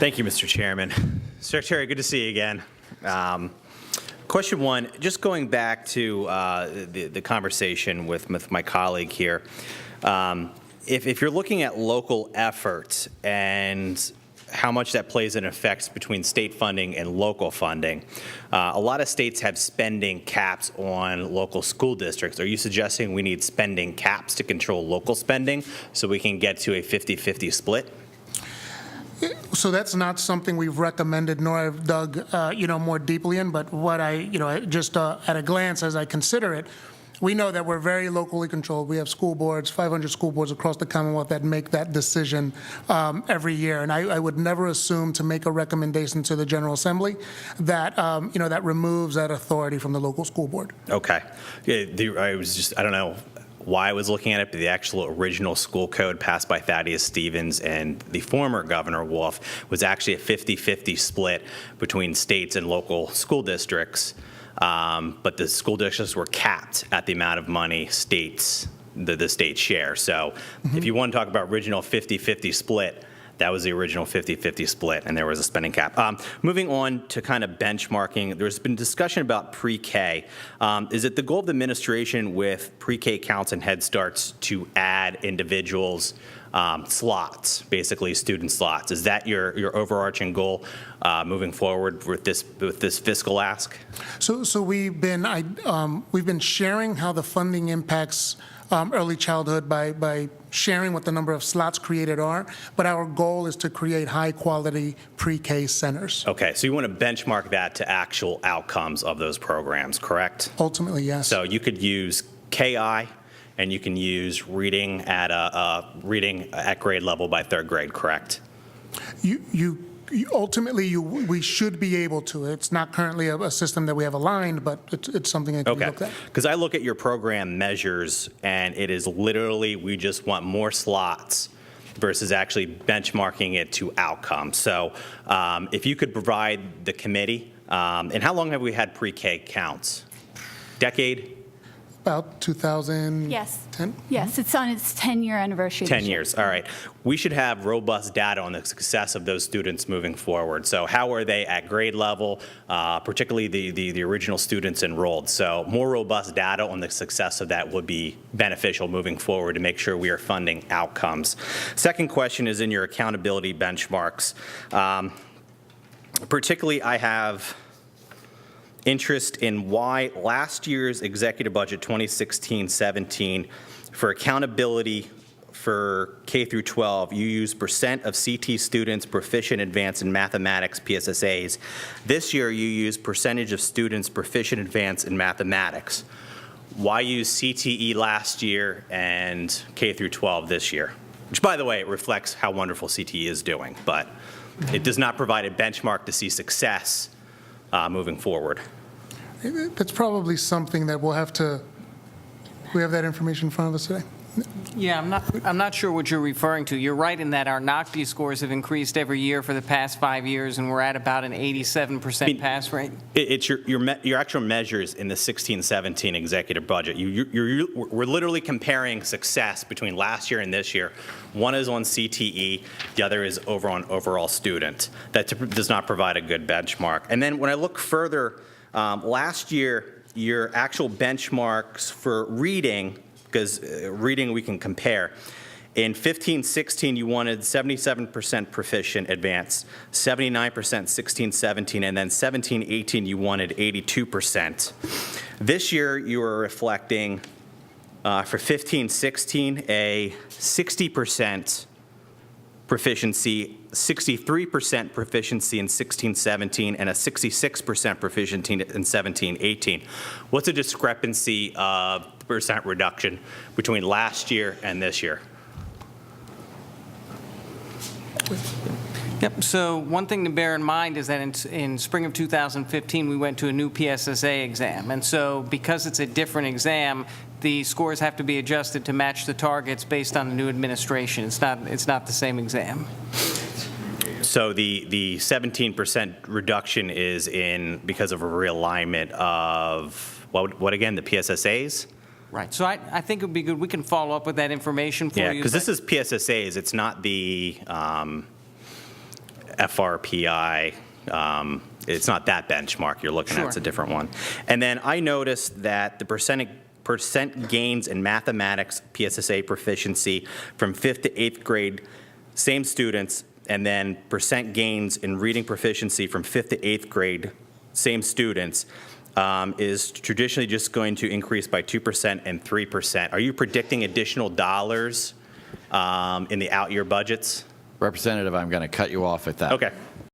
Thank you, Mr. Chairman. Secretary, good to see you again. Question one, just going back to the conversation with my colleague here. If you're looking at local efforts and how much that plays in effects between state funding and local funding, a lot of states have spending caps on local school districts. Are you suggesting we need spending caps to control local spending so we can get to a 50-50 split? So that's not something we've recommended, nor I've dug, more deeply in. But what just at a glance, as I consider it, we know that we're very locally controlled. We have school boards, 500 school boards across the Commonwealth that make that decision every year. And I would never assume to make a recommendation to the General Assembly that, that removes that authority from the local school board. Okay. I don't know why I was looking at it, but the actual original school code passed by Thaddeus Stevens and the former Governor Wolf was actually a 50-50 split between states and local school districts. But the school districts were capped at the amount of money the states share. So if you want to talk about original 50-50 split, that was the original 50-50 split, and there was a spending cap. Moving on to kind of benchmarking, there's been discussion about pre-K. Is it the goal of the administration with pre-K counts and Head Starts to add individuals' slots, basically student slots? Is that your overarching goal moving forward with this fiscal ask? So we've been sharing how the funding impacts early childhood by sharing what the number of slots created are, but our goal is to create high-quality pre-K centers. Okay, so you want to benchmark that to actual outcomes of those programs, correct? Ultimately, yes. So you could use KI, and you can use reading at reading at grade level by third grade, correct? Ultimately, we should be able to. It's not currently a system that we have aligned, but it's something that can be looked at. Because I look at your program measures, and it is literally we just want more slots versus actually benchmarking it to outcomes. So if you could provide the committee, and how long have we had pre-K counts? Decade? About 2010? Yes. Yes, it's on its 10-year anniversary. 10 years, all right. We should have robust data on the success of those students moving forward. So how are they at grade level, particularly the original students enrolled? So more robust data on the success of that would be beneficial moving forward to make sure we are funding outcomes. Second question is in your accountability benchmarks. Particularly, I have interest in why last year's executive budget 2016-17 for accountability for K through 12, you use percent of CT students proficient advanced in mathematics PSSAs. This year you use percentage of students proficient advanced in mathematics. Why use CTE last year and K through 12 this year? Which, by the way, it reflects how wonderful CTE is doing, but it does not provide a benchmark to see success moving forward. That's probably something that we have that information in front of us today. Yeah, I'm not sure what you're referring to. You're right in that our NOCTI scores have increased every year for the past 5 years, and we're at about an 87% pass rate. It's your actual measures in the 16-17 executive budget. We're literally comparing success between last year and this year. One is on CTE, the other is over on overall student. That does not provide a good benchmark. And then when I look further, last year, your actual benchmarks for reading, because reading we can compare. In 15-16, you wanted 77% proficient advanced, 79% 16-17, and then 17-18, you wanted 82%. This year, you are reflecting for 15-16 a 60% proficiency, 63% proficiency in 16-17, and a 66% proficiency in 17-18. What's a discrepancy of percent reduction between last year and this year? Yep, so one thing to bear in mind is that in spring of 2015, we went to a new PSSA exam. And so because it's a different exam, the scores have to be adjusted to match the targets based on the new administration. It's not the same exam. So the 17% reduction is because of a realignment of, what again, the PSSAs? Right. So I think it would be good. We can follow up with that information for you. Yeah, because this is PSSAs. It's not the FRPI. It's not that benchmark you're looking at, it's a Sure. different one. And then I noticed that the percent gains in mathematics PSSA proficiency from 5th to 8th grade, same students, and then percent gains in reading proficiency from 5th to 8th grade, same students, is traditionally just going to increase by 2% and 3%. Are you predicting additional dollars in the out-year budgets? Representative, I'm going to cut you off at that. Okay.